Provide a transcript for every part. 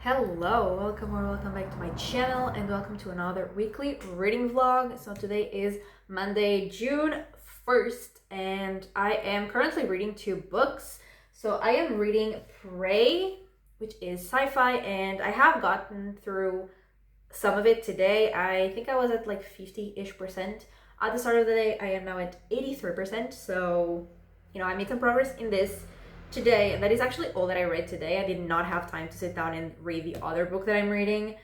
Hello, welcome or welcome back to my channel and welcome to another weekly reading vlog. So today is Monday, June 1st and I am currently reading two books. So I am reading Prey, which is sci-fi, and I have gotten through some of it today. I think I was at like 50-ish% at the start of the day. I am now at 83%. So, I made some progress in this today, and that is actually all that I read today. I did not have time to sit down and read the other book that I'm reading,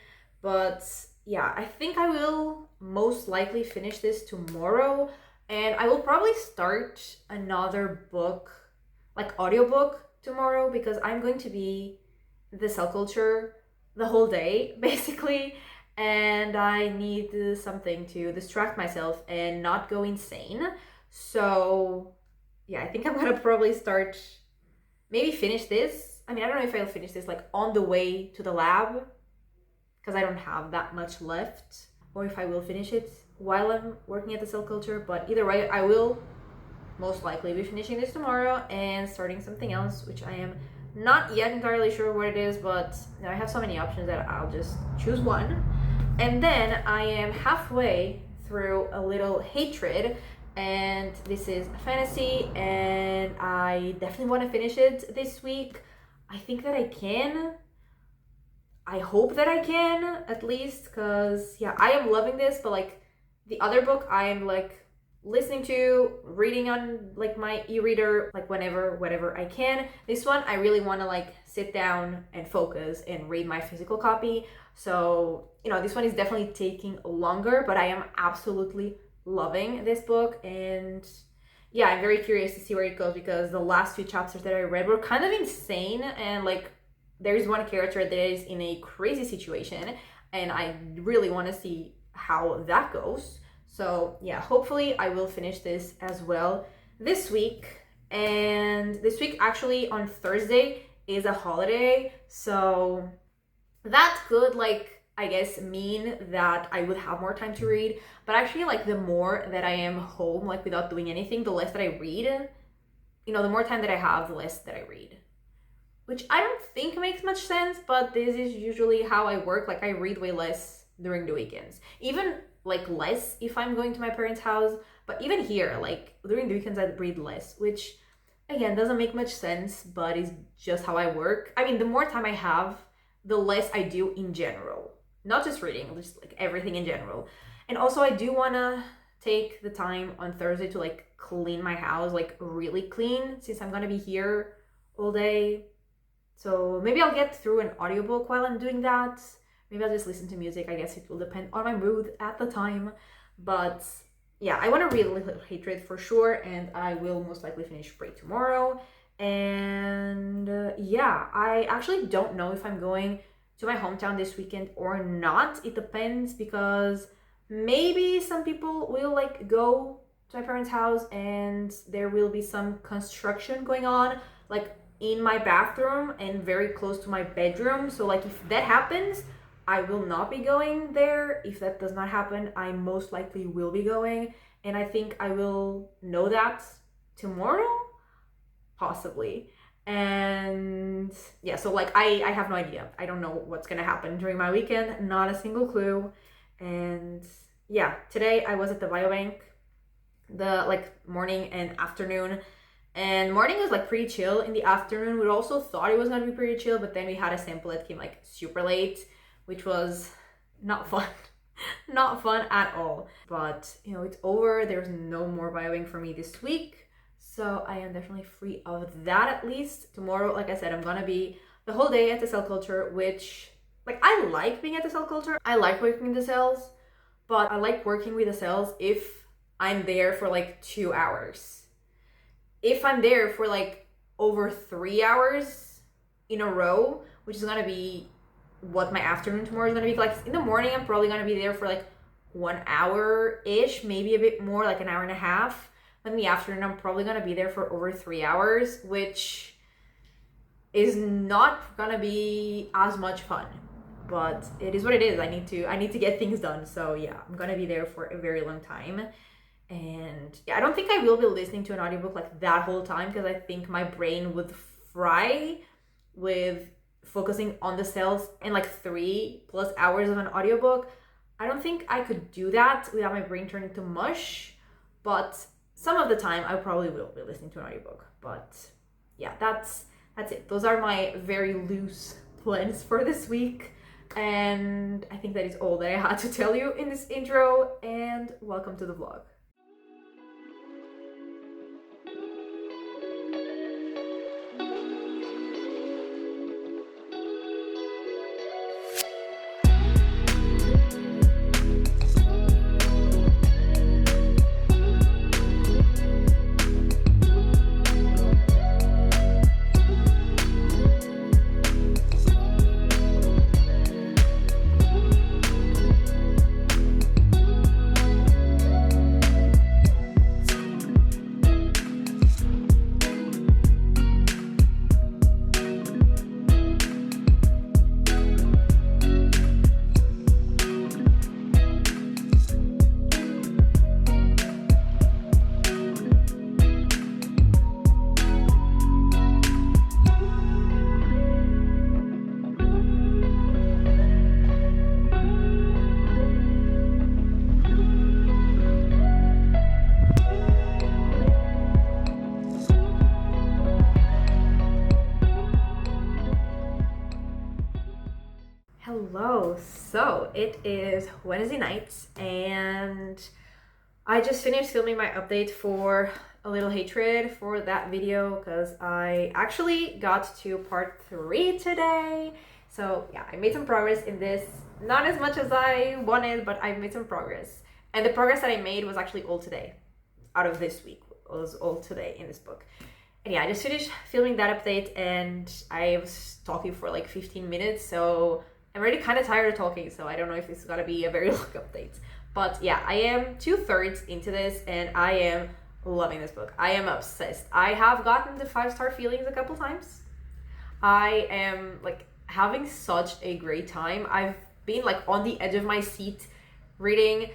but yeah, I think I will most likely finish this tomorrow, and I will probably start another book, like audiobook, tomorrow because I'm going to be the cell culture the whole day basically, and I need something to distract myself and not go insane. So yeah, I think I'm gonna probably start, maybe finish this. I don't know if I'll finish this like on the way to the lab because I don't have that much left, or if I will finish it while I'm working at the cell culture. But either way, I will most likely be finishing this tomorrow and starting something else, which I am not yet entirely sure what it is, but I have so many options that I'll just choose one. And then I am halfway through A Little Hatred, and this is fantasy, and I definitely want to finish it this week. I think that I can. I hope that I can, at least, because yeah, I am loving this, but like the other book I am like listening to, reading on like my e-reader, like whenever I can. This one I really want to like sit down and focus and read my physical copy. So this one is definitely taking longer, but I am absolutely loving this book. And yeah, I'm very curious to see where it goes, because the last few chapters that I read were kind of insane, and like there's one character that is in a crazy situation, and I really want to see how that goes. So yeah, hopefully I will finish this as well this week. And this week, actually, on Thursday is a holiday, so that could, like, I guess, mean that I would have more time to read. But actually, like, the more that I am home, like, without doing anything, the less that I read. The more time that I have, the less that I read. Which I don't think makes much sense, but this is usually how I work. Like, I read way less during the weekends. Even, like, less if I'm going to my parents' house. But even here, like, during the weekends, I read less, which, again, doesn't make much sense, but is just how I work. The more time I have, the less I do in general. Not just reading, just like everything in general. And also, I do want to take the time on Thursday to like clean my house, like really clean, since I'm gonna be here all day. So maybe I'll get through an audiobook while I'm doing that. Maybe I'll just listen to music. I guess it will depend on my mood at the time. But yeah, I want to read A Little Hatred for sure, and I will most likely finish Prey tomorrow. And yeah, I actually don't know if I'm going to my hometown this weekend or not. It depends, because maybe some people will like go to my parents' house and there will be some construction going on, like in my bathroom and very close to my bedroom. So like if that happens, I will not be going there. If that does not happen, I most likely will be going, and I think I will know that tomorrow, possibly. And yeah, so like I have no idea. I don't know what's gonna happen during my weekend, not a single clue. And yeah, today I was at the biobank, the like morning and afternoon. And morning was like pretty chill. In the afternoon, we also thought it was gonna be pretty chill, but then we had a sample that came like super late, which was not fun. Not fun at all. But it's over. There's no more biobank for me this week, so I am definitely free of that, at least. Tomorrow, like I said, I'm gonna be the whole day at the cell culture, which, like, I like being at the cell culture. I like working in the cells, but I like working with the cells if I'm there for like 2 hours. If I'm there for like over 3 hours in a row, which is gonna be what my afternoon tomorrow is gonna be like. In the morning, I'm probably gonna be there for like 1 hour-ish, maybe a bit more, like an hour and a half. But in the afternoon, I'm probably gonna be there for over 3 hours, which is not gonna be as much fun. But it is what it is. I need to get things done. So yeah, I'm gonna be there for a very long time. And yeah, I don't think I will be listening to an audiobook like that whole time, because I think my brain would fry with focusing on the cells in like 3+ hours of an audiobook. I don't think I could do that without my brain turning to mush, but some of the time I probably will be listening to an audiobook. But yeah, that's it. Those are my very loose plans for this week. And I think that is all that I had to tell you in this intro, and welcome to the vlog. Hello, so it is Wednesday night and I just finished filming my update for A Little Hatred for that video because I actually got to part 3 today. So yeah, I made some progress in this, not as much as I wanted, but I made some progress. And the progress that I made was actually all today, out of this week, was all today in this book. And yeah, I just finished filming that update and I was talking for like 15 minutes, so I'm already kind of tired of talking, so I don't know if it's gonna be a very long update. But yeah, I am 2/3 into this and I am loving this book. I am obsessed. I have gotten the 5-star feelings a couple times. I am like having such a great time. I've been like on the edge of my seat reading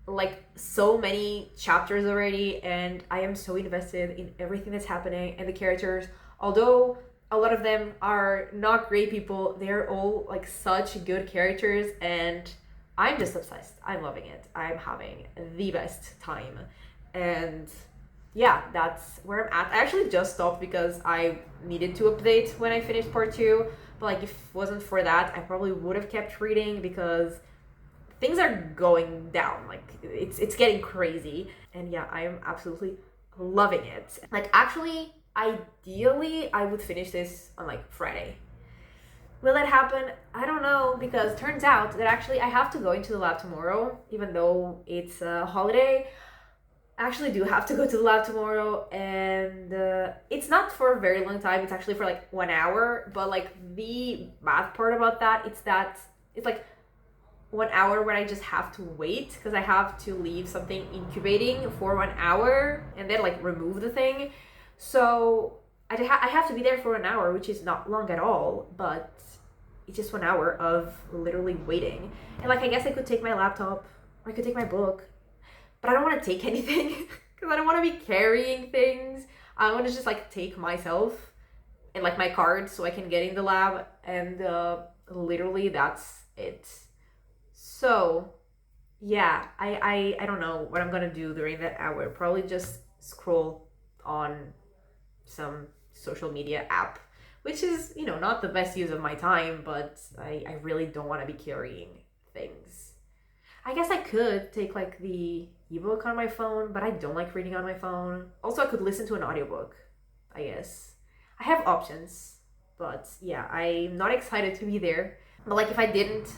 like so many chapters already, and I am so invested in everything that's happening and the characters. Although a lot of them are not great people, they're all like such good characters and I'm just obsessed. I'm loving it. I'm having the best time. And yeah, that's where I'm at. I actually just stopped because I needed to update when I finished part 2, but like if it wasn't for that, I probably would have kept reading because things are going down. Like it's getting crazy. And yeah, I am absolutely loving it. Like actually, ideally, I would finish this on like Friday. Will that happen? I don't know, because turns out that actually I have to go into the lab tomorrow, even though it's a holiday. I actually do have to go to the lab tomorrow, and it's not for a very long time. It's actually for like 1 hour, but like the bad part about that, it's like 1 hour where I just have to wait because I have to leave something incubating for 1 hour and then like remove the thing. So I have to be there for 1 hour, which is not long at all, but it's just 1 hour of literally waiting. And like, I guess I could take my laptop or I could take my book, but I don't want to take anything because I don't want to be carrying things. I want to just like take myself and like my card so I can get in the lab, and literally that's it. So yeah, I don't know what I'm gonna do during that hour. Probably just scroll on some social media app, which is, you know, not the best use of my time, but I really don't want to be carrying things. I guess I could take like the ebook on my phone, but I don't like reading on my phone. Also, I could listen to an audiobook, I guess. I have options, but yeah, I'm not excited to be there. But like if I didn't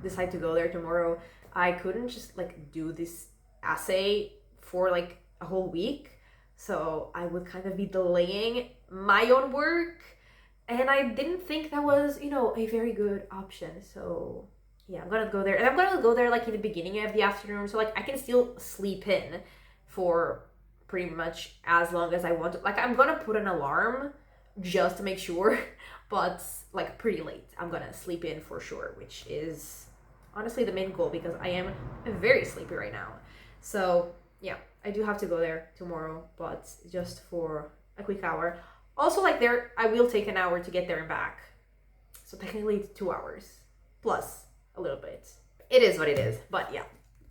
decide to go there tomorrow, I couldn't just like do this essay for like a whole week. So I would kind of be delaying my own work, and I didn't think that was, you know, a very good option. So yeah, I'm gonna go there, and I'm gonna go there like in the beginning of the afternoon, so like I can still sleep in for pretty much as long as I want to. Like I'm gonna put an alarm just to make sure, but like pretty late. I'm gonna sleep in for sure, which is honestly the main goal because I am very sleepy right now. So yeah, I do have to go there tomorrow, but just for a quick hour. Also, like there, I will take an hour to get there and back. So technically it's 2 hours plus a little bit. It is what it is. But yeah,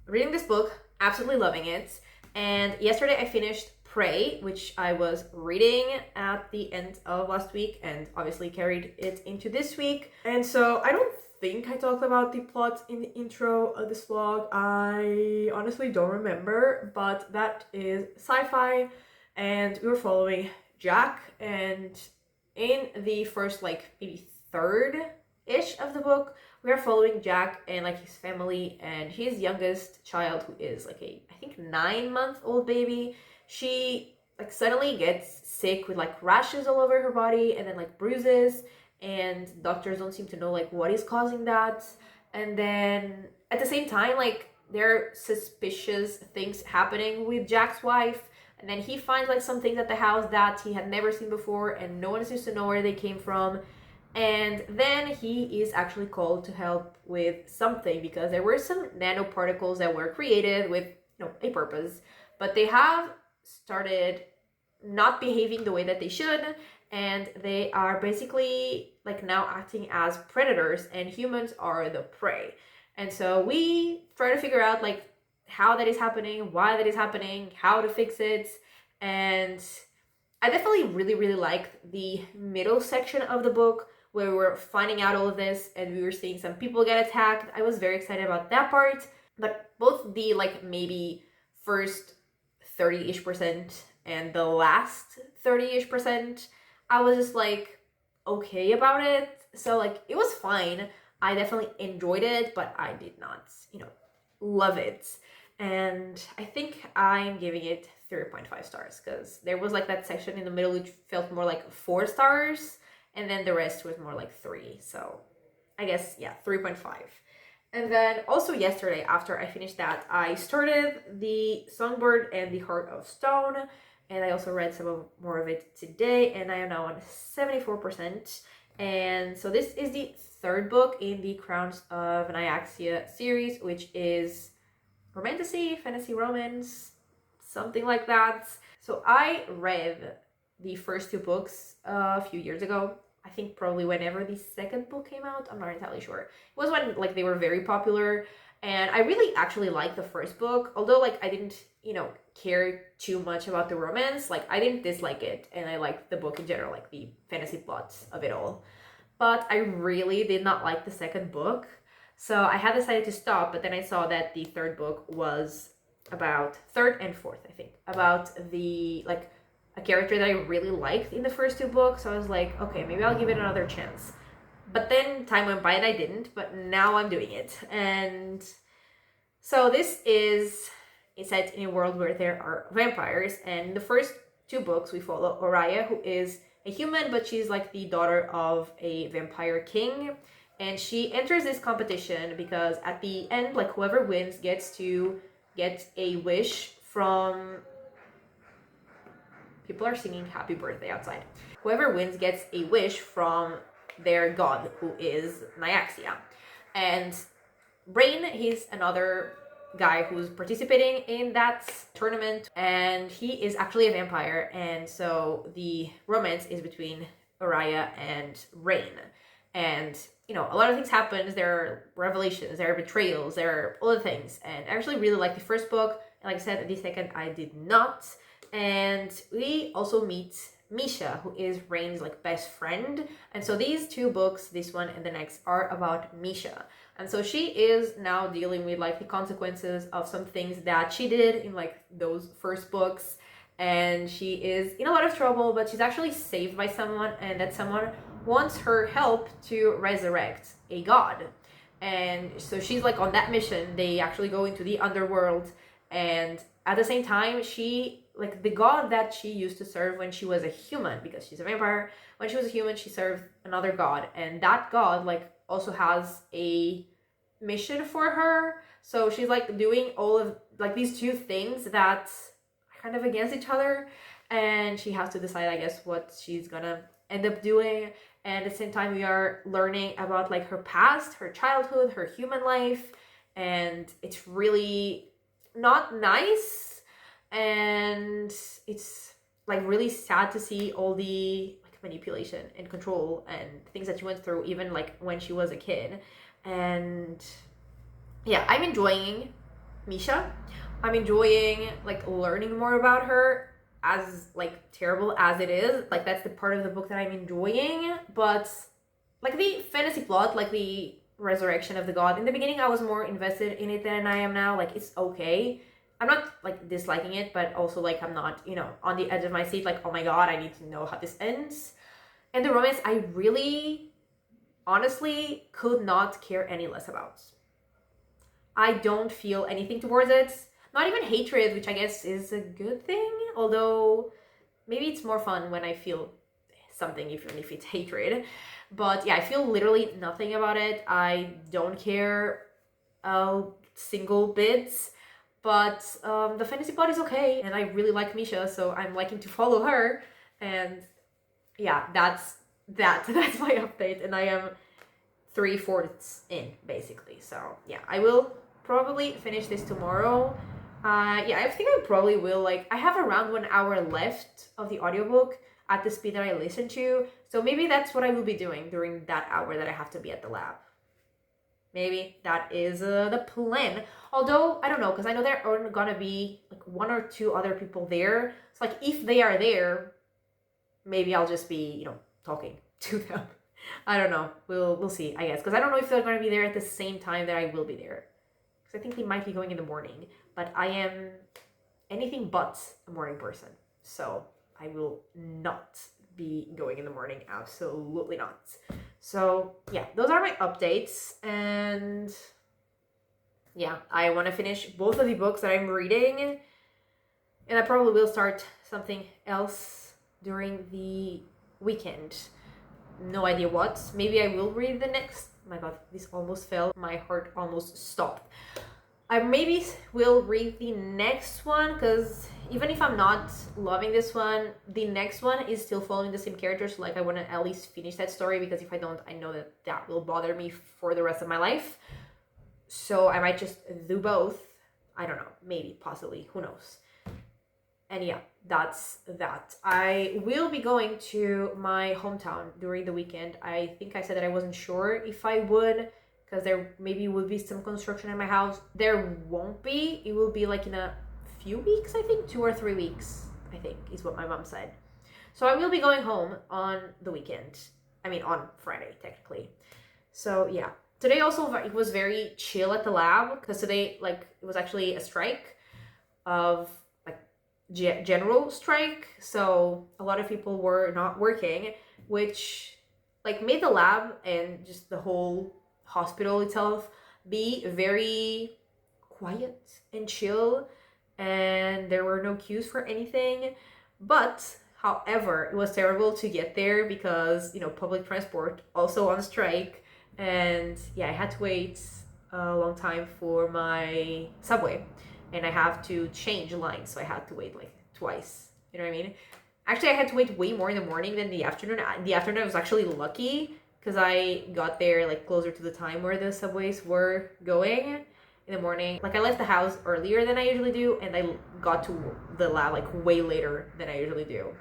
reading this book, absolutely loving it. And yesterday I finished Prey, which I was reading at the end of last week and obviously carried it into this week. And so I don't think I talked about the plot in the intro of this vlog. I honestly don't remember, but that is sci-fi and we were following Jack, and in the first like maybe third-ish of the book, we are following Jack and like his family and his youngest child, who is like a I think 9-month-old baby. She like suddenly gets sick with like rashes all over her body and then like bruises, and doctors don't seem to know like what is causing that. And then at the same time, like there are suspicious things happening with Jack's wife, and then he finds like some things at the house that he had never seen before and no one seems to know where they came from. And then he is actually called to help with something because there were some nanoparticles that were created with a purpose, but they have started not behaving the way that they should, and they are basically like now acting as predators and humans are the prey. And so we try to figure out like how that is happening, why that is happening, how to fix it. And I definitely really liked the middle section of the book where we were finding out all of this and we were seeing some people get attacked. I was very excited about that part, but both the like maybe first 30-ish% and the last 30-ish%, I was just like okay about it. So like it was fine. I definitely enjoyed it, but I did not, love it. And I think I'm giving it 3.5 stars because there was like that section in the middle which felt more like 4 stars, and then the rest was more like 3. So I guess, yeah, 3.5. And then also yesterday, after I finished that, I started The Songbird and the Heart of Stone, and I also read more of it today, and I am now on 74%. And so this is the third book in the Crowns of Nyaxia series, which is romantasy, fantasy romance, something like that. So I read the first 2 books a few years ago. I think probably whenever the second book came out. I'm not entirely sure. It was when like they were very popular, and I really actually liked the first book, although like I didn't care too much about the romance. Like I didn't dislike it, and I liked the book in general, like the fantasy plot of it all. But I really did not like the second book, so I had decided to stop. But then I saw that the third book was about third and fourth, I think, about the like a character that I really liked in the first 2 books. So I was like, okay, maybe I'll give it another chance. But then time went by and I didn't, but now I'm doing it. And so this is set in a world where there are vampires, and in the first 2 books we follow Oraya, who is a human, but she's like the daughter of a vampire king, and she enters this competition because at the end, like whoever wins gets to get a wish from... People are singing happy birthday outside. Whoever wins gets a wish from their god, who is Nyaxia. And Brain, he's another guy who's participating in that tournament, and he is actually a vampire, and so the romance is between Oraya and Rain. And a lot of things happen. There are revelations, there are betrayals, there are other things, and I actually really like the first book, and like I said, the second I did not. And we also meet Misha, who is Rain's like best friend. And so these 2 books, this one and the next, are about Misha. And so she is now dealing with like the consequences of some things that she did in like those first books. And she is in a lot of trouble, but she's actually saved by someone, and that someone wants her help to resurrect a god. And so she's like on that mission. They actually go into the underworld, and at the same time, she... like the god that she used to serve when she was a human, because she's a vampire, when she was a human, she served another god, and that god like also has a mission for her. So she's like doing all of like these 2 things that are kind of against each other, and she has to decide, I guess, what she's gonna end up doing. And at the same time, we are learning about like her past, her childhood, her human life, and it's really not nice. And it's like really sad to see all the like manipulation and control and things that she went through even like when she was a kid. And yeah, I'm enjoying Misha. I'm enjoying like learning more about her, as like terrible as it is. Like that's the part of the book that I'm enjoying. But like the fantasy plot, like the resurrection of the god, in the beginning I was more invested in it than I am now. Like it's okay. I'm not like disliking it, but also like I'm not, on the edge of my seat, like, oh my god, I need to know how this ends. And the romance, I really honestly could not care any less about. I don't feel anything towards it. Not even hatred, which I guess is a good thing. Although maybe it's more fun when I feel something, even if it's hatred. But yeah, I feel literally nothing about it. I don't care a single bit. But the fantasy plot is okay. And I really like Misha, so I'm liking to follow her. And yeah, that's that. That's my update. And I am 3/4 in, basically. So yeah, I will probably finish this tomorrow. Yeah, I think I probably will. Like, I have around 1 hour left of the audiobook at the speed that I listen to. So maybe that's what I will be doing during that hour that I have to be at the lab. Maybe that is the plan. Although, I don't know, because I know there are gonna be like 1 or 2 other people there. So like, if they are there, maybe I'll just be, talking to them. I don't know. We'll see, I guess. Because I don't know if they're going to be there at the same time that I will be there. Because I think they might be going in the morning. But I am anything but a morning person. So I will not be going in the morning. Absolutely not. So yeah, those are my updates. And yeah, I want to finish both of the books that I'm reading. And I probably will start something else during the weekend. No idea what. Maybe I will read the next. Oh my god, this almost fell. My heart almost stopped. I maybe will read the next one, because even if I'm not loving this one, the next one is still following the same characters. So like, I want to at least finish that story, because if I don't, I know that will bother me for the rest of my life. So I might just do both. I don't know. Maybe, possibly. Who knows? And yeah, that's that. I will be going to my hometown during the weekend. I think I said that I wasn't sure if I would, because there maybe would be some construction in my house. There won't be. It will be like in a few weeks, I think. 2 or 3 weeks, I think, is what my mom said. So I will be going home on the weekend. I mean, on Friday, technically. So yeah. Today also, it was very chill at the lab, because today, like, it was actually a strike of general strike, so a lot of people were not working, which like made the lab and just the whole hospital itself be very quiet and chill, and there were no queues for anything. But however, it was terrible to get there because public transport also on strike, and yeah, I had to wait a long time for my subway. And I have to change lines, so I had to wait like twice. You know what I mean? Actually, I had to wait way more in the morning than the afternoon. The afternoon, I was actually lucky because I got there like closer to the time where the subways were going. In the morning, like I left the house earlier than I usually do, and I got to the lab like way later than I usually do.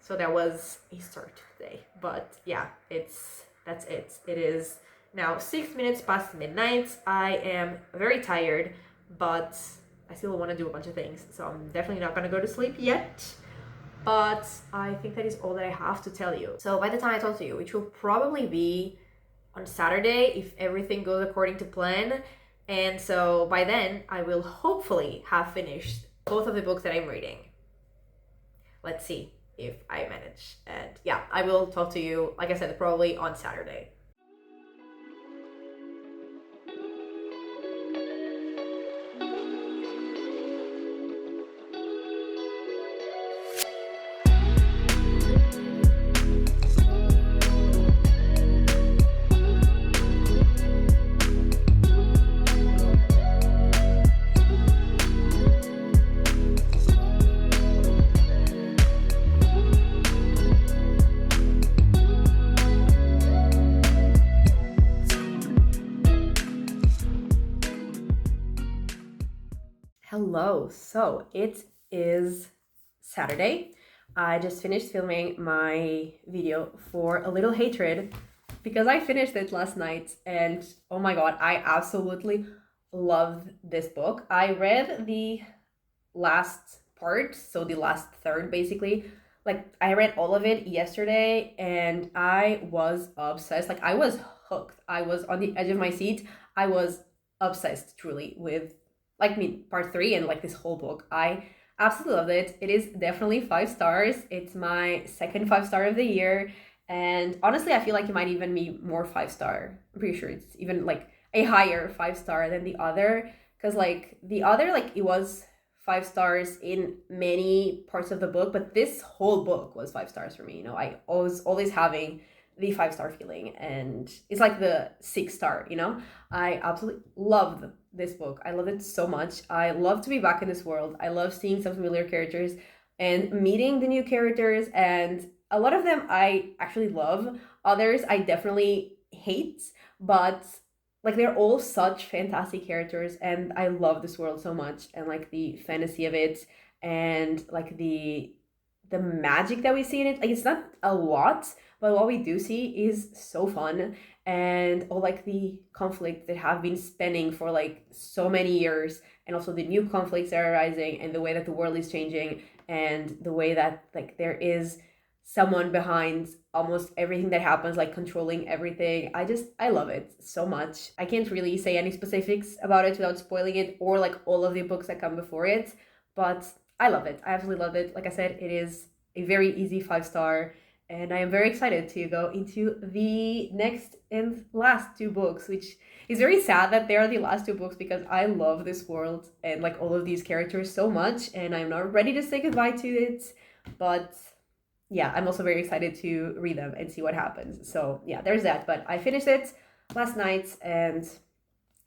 So that was a start today. But yeah, that's it. It is now 6 minutes past midnight. I am very tired, but I still want to do a bunch of things, so I'm definitely not going to go to sleep yet. But I think that is all that I have to tell you. So by the time I talk to you, which will probably be on Saturday if everything goes according to plan. And so by then, I will hopefully have finished both of the books that I'm reading. Let's see if I manage. And yeah, I will talk to you, like I said, probably on Saturday. Hello. So it is Saturday. I just finished filming my video for A Little Hatred because I finished it last night and oh my god, I absolutely loved this book. I read the last part, so the last third basically. Like I read all of it yesterday and I was obsessed. Like I was hooked. I was on the edge of my seat. I was obsessed truly with part 3 and like this whole book. I absolutely loved it. It is definitely 5 stars. It's my second 5 star of the year. And honestly, I feel like it might even be more 5 star. I'm pretty sure it's even like a higher 5 star than the other. Because like the other, like it was 5 stars in many parts of the book, but this whole book was 5 stars for me. You know, I always having the 5 star feeling, and it's like the 6 star, you know. I absolutely loved this book. I loved it so much. I love to be back in this world. I love seeing some familiar characters and meeting the new characters, and a lot of them I actually love. Others I definitely hate, but like they're all such fantastic characters and I love this world so much, and like the fantasy of it, and like the magic that we see in it. Like it's not a lot, but what we do see is so fun, and all like the conflicts that have been spanning for like so many years, and also the new conflicts that are arising, and the way that the world is changing, and the way that like there is someone behind almost everything that happens, like controlling everything. I love it so much. I can't really say any specifics about it without spoiling it, or like all of the books that come before it, but I love it. I absolutely love it. Like I said, it is a very easy 5 star, and I am very excited to go into the next and last 2 books, which is very sad that they are the last 2 books because I love this world and like all of these characters so much, and I'm not ready to say goodbye to it, but yeah, I'm also very excited to read them and see what happens. So yeah, there's that. But I finished it last night and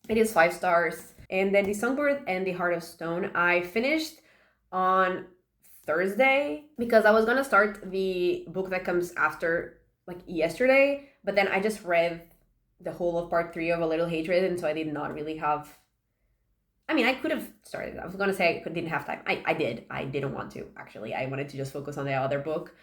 it is 5 stars. And then The Songbird and the Heart of Stone, I finished on Thursday because I was gonna start the book that comes after like yesterday, but then I just read the whole of part 3 of A Little Hatred, and so I did not really have. I mean, I could have started. I was gonna say I didn't have time. I did. I didn't want to actually. I wanted to just focus on the other book.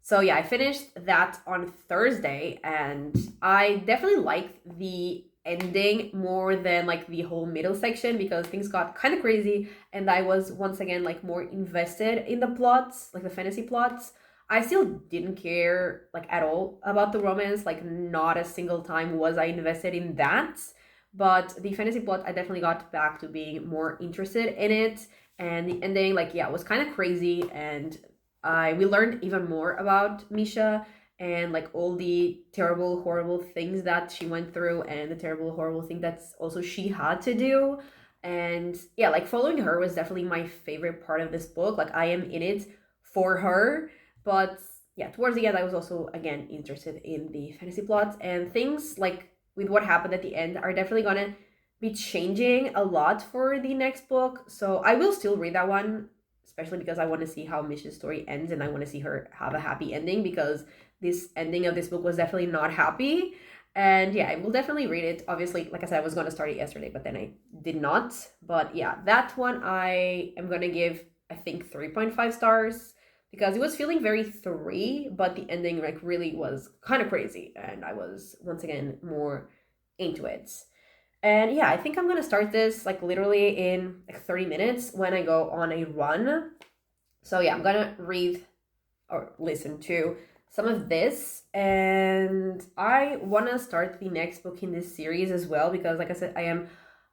So yeah, I finished that on Thursday, and I definitely liked the ending more than like the whole middle section because things got kind of crazy, and I was once again like more invested in the plots, like the fantasy plots. I still didn't care like at all about the romance, like not a single time was I invested in that. But the fantasy plot, I definitely got back to being more interested in it, and the ending, like yeah, was kind of crazy, and we learned even more about Misha and like all the terrible, horrible things that she went through, and the terrible, horrible thing that's also she had to do. And yeah, like following her was definitely my favorite part of this book. Like I am in it for her, but yeah, towards the end, I was also again interested in the fantasy plots, and things like with what happened at the end are definitely gonna be changing a lot for the next book. So I will still read that one, especially because I want to see how Misha's story ends, and I want to see her have a happy ending because this ending of this book was definitely not happy. And yeah, I will definitely read it. Obviously, like I said, I was going to start it yesterday, but then I did not. But yeah, that one I am going to give, I think, 3.5 stars because it was feeling very 3, but the ending like really was kind of crazy, and I was once again more into it. And yeah, I think I'm gonna start this like literally in like 30 minutes when I go on a run. So yeah, I'm gonna read or listen to some of this, and I wanna start the next book in this series as well because like I said, I am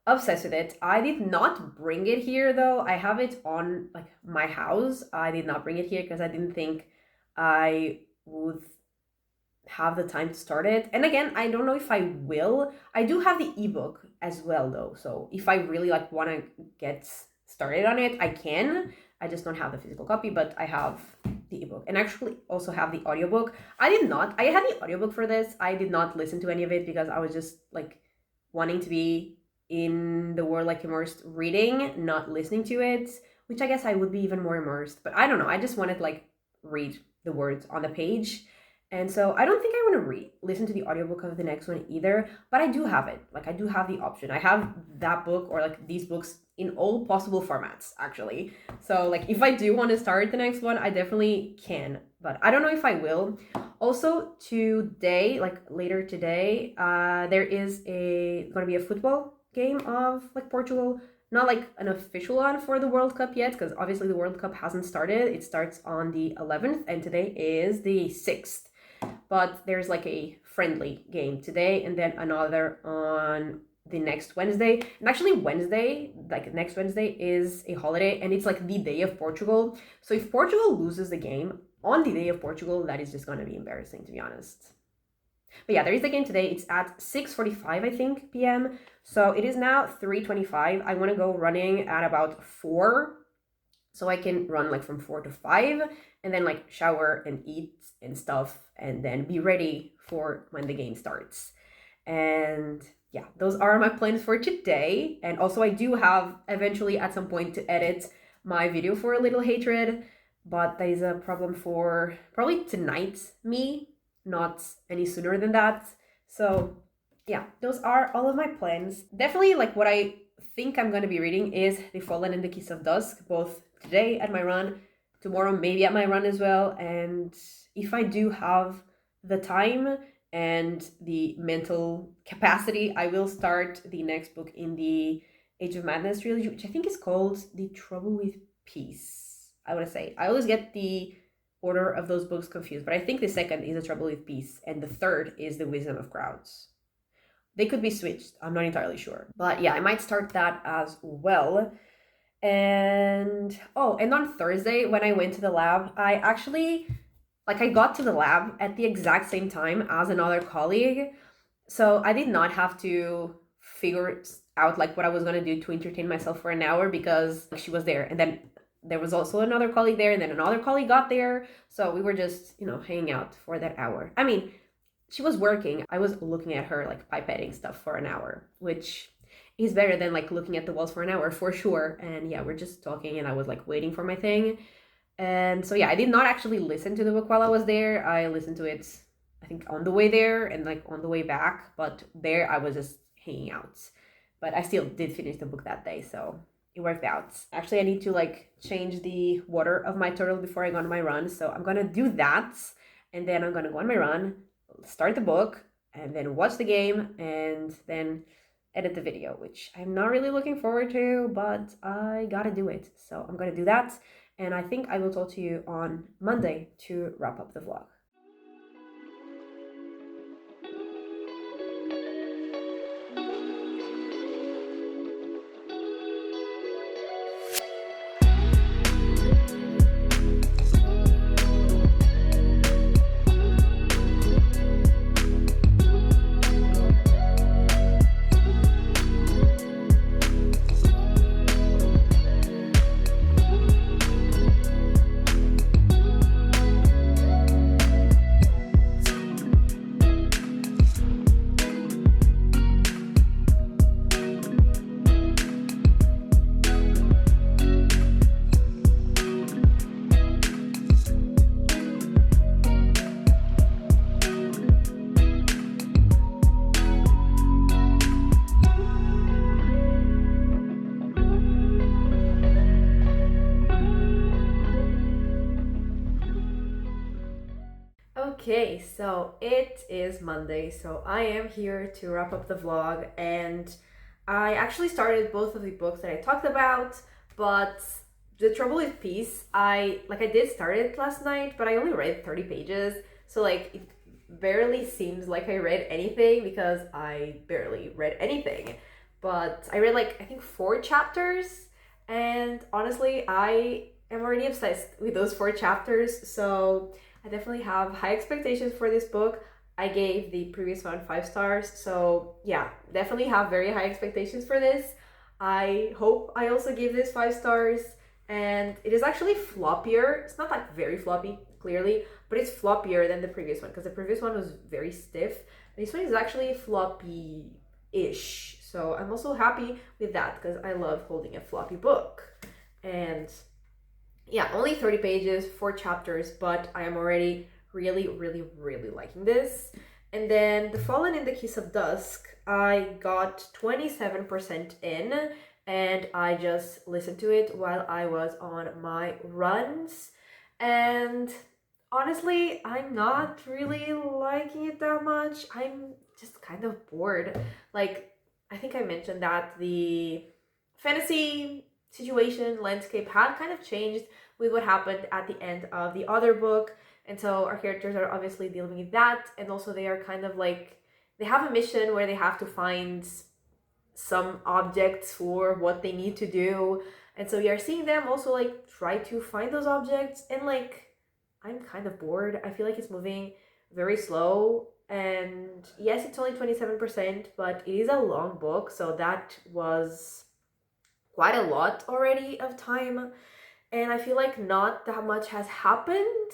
obsessed with it. I did not bring it here though. I have it on like my house. I did not bring it here because I didn't think I would have the time to start it. And again, I don't know if I will. I do have the ebook as well though. So if I really like want to get started on it, I can. I just don't have the physical copy, but I have the ebook and actually also have the audiobook. I had the audiobook for this. I did not listen to any of it because I was just like wanting to be in the world like immersed reading, not listening to it, which I guess I would be even more immersed. But I don't know. I just wanted like read the words on the page. And so I don't think I want to listen to the audiobook of the next one either, but I do have it. Like, I do have the option. I have that book or like these books in all possible formats, actually. So like if I do want to start the next one, I definitely can, but I don't know if I will. Also today, like later today, there is going to be a football game of like Portugal. Not like an official one for the World Cup yet, because obviously the World Cup hasn't started. It starts on the 11th and today is the 6th. But there's like a friendly game today and then another on the next Wednesday. And actually Wednesday, like next Wednesday, is a holiday and it's like the day of Portugal. So if Portugal loses the game on the day of Portugal, that is just going to be embarrassing, to be honest. But yeah, there is the game today. It's at 6:45, I think, p.m. So it is now 3:25. I want to go running at about 4. So I can run like from 4 to 5 and then like shower and eat and stuff and then be ready for when the game starts. And yeah, those are my plans for today. And also I do have eventually at some point to edit my video for A Little Hatred, but that is a problem for probably tonight me, not any sooner than that. So yeah, those are all of my plans. Definitely like what I think I'm going to be reading is The Fallen and the Kiss of Dusk, both today at my run, tomorrow maybe at my run as well. And if I do have the time and the mental capacity, I will start the next book in the Age of Madness trilogy, which I think is called The Trouble with Peace. I want to say I always get the order of those books confused, but I think the second is The Trouble with Peace and the third is The Wisdom of Crowds. They could be switched, I'm not entirely sure, but yeah, I might start that as well. And on Thursday when I went to the lab, I got to the lab at the exact same time as another colleague. So I did not have to figure out like what I was going to do to entertain myself for an hour because she was there. And then there was also another colleague there and then another colleague got there. So we were just, hanging out for that hour. I mean, she was working. I was looking at her like pipetting stuff for an hour, which is better than like looking at the walls for an hour for sure. And yeah, we're just talking and I was like waiting for my thing. And so yeah, I did not actually listen to the book while I was there. I listened to it, I think, on the way there and like on the way back. But there I was just hanging out. But I still did finish the book that day, so it worked out. Actually, I need to like change the water of my turtle before I go on my run. So I'm gonna do that. And then I'm gonna go on my run, start the book, and then watch the game, and then edit the video, which I'm not really looking forward to, but I gotta do it. So I'm gonna do that, and I think I will talk to you on Monday to wrap up the vlog. Okay, so it is Monday, so I am here to wrap up the vlog, and I actually started both of the books that I talked about, but The Trouble with Peace, I did start it last night, but I only read 30 pages, so like it barely seems like I read anything because I barely read anything. But I read like I think 4 chapters, and honestly I am already obsessed with those 4 chapters, so I definitely have high expectations for this book. I gave the previous one 5 stars, so yeah, definitely have very high expectations for this. I hope I also give this 5 stars, and it is actually floppier. It's not like very floppy, clearly, but it's floppier than the previous one because the previous one was very stiff. This one is actually floppy-ish, so I'm also happy with that because I love holding a floppy book. And yeah, only 30 pages, 4 chapters, but I am already really, really, really liking this. And then The Fallen and the Kiss of Dusk, I got 27% in, and I just listened to it while I was on my runs. And honestly, I'm not really liking it that much. I'm just kind of bored. Like, I think I mentioned that the fantasy situation landscape had kind of changed with what happened at the end of the other book, and so our characters are obviously dealing with that, and also they are kind of like, they have a mission where they have to find some objects for what they need to do, and so we are seeing them also like try to find those objects, and like, I'm kind of bored. I feel like it's moving very slow, and yes, it's only 27%, but it is a long book, so that was quite a lot already of time, and I feel like not that much has happened,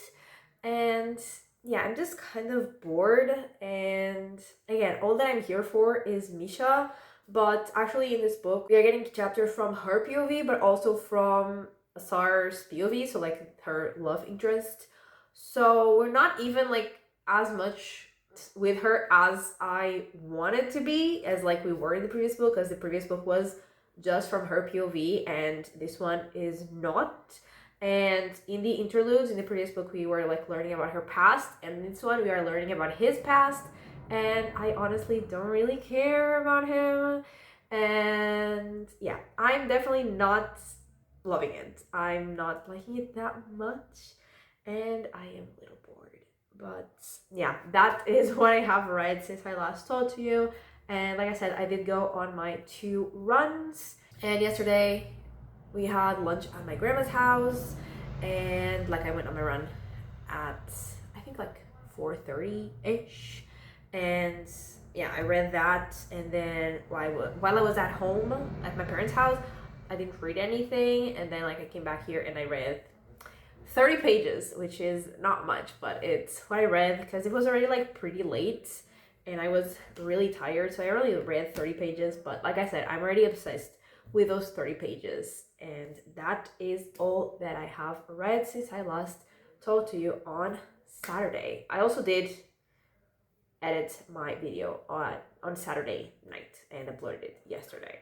and yeah, I'm just kind of bored. And again, all that I'm here for is Misha, but actually in this book we are getting chapters from her POV but also from Asar's POV, so like her love interest, so we're not even like as much with her as I wanted to be, as like we were in the previous book, because the previous book was just from her POV and this one is not. And in the interludes in the previous book we were like learning about her past, and in this one we are learning about his past, and I honestly don't really care about him. And yeah, I'm definitely not loving it. I'm not liking it that much, and I am a little bored. But yeah, that is what I have read since I last told to you. And like I said, I did go on my 2 runs, and yesterday we had lunch at my grandma's house, and like I went on my run at I think like 4:30ish, and yeah, I read that, and then while I was at home at my parents' house, I didn't read anything, and then like I came back here and I read 30 pages, which is not much, but it's what I read because it was already like pretty late and I was really tired, so I only read 30 pages. But like I said, I'm already obsessed with those 30 pages, and that is all that I have read since I last told to you on Saturday. I also did edit my video on Saturday night and uploaded it yesterday.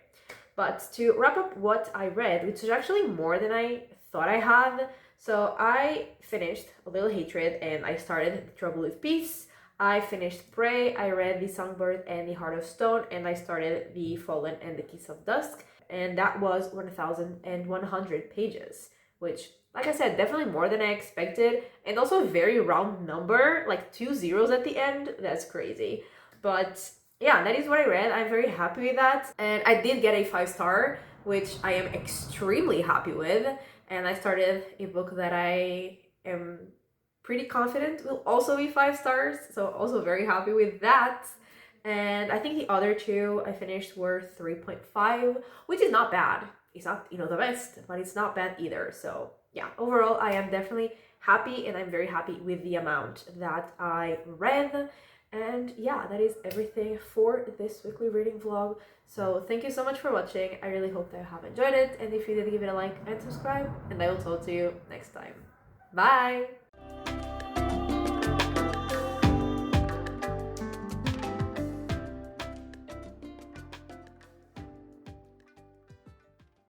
But to wrap up what I read, which is actually more than I thought I had, so I finished A Little Hatred and I started Trouble with Peace. I finished Prey, I read The Songbird and The Heart of Stone, and I started The Fallen and the Kiss of Dusk, and that was 1,100 pages, which, like I said, definitely more than I expected, and also a very round number, like 2 zeros at the end. That's crazy. But yeah, that is what I read. I'm very happy with that, and I did get a 5-star, which I am extremely happy with, and I started a book that I am pretty confident will also be 5 stars, so also very happy with that. And I think the other 2 I finished were 3.5, which is not bad. It's not, you know, the best, but it's not bad either. So yeah, overall I am definitely happy, and I'm very happy with the amount that I read. And yeah, that is everything for this weekly reading vlog. So thank you so much for watching. I really hope that you have enjoyed it, and if you did, give it a like and subscribe, and I will talk to you next time. Bye!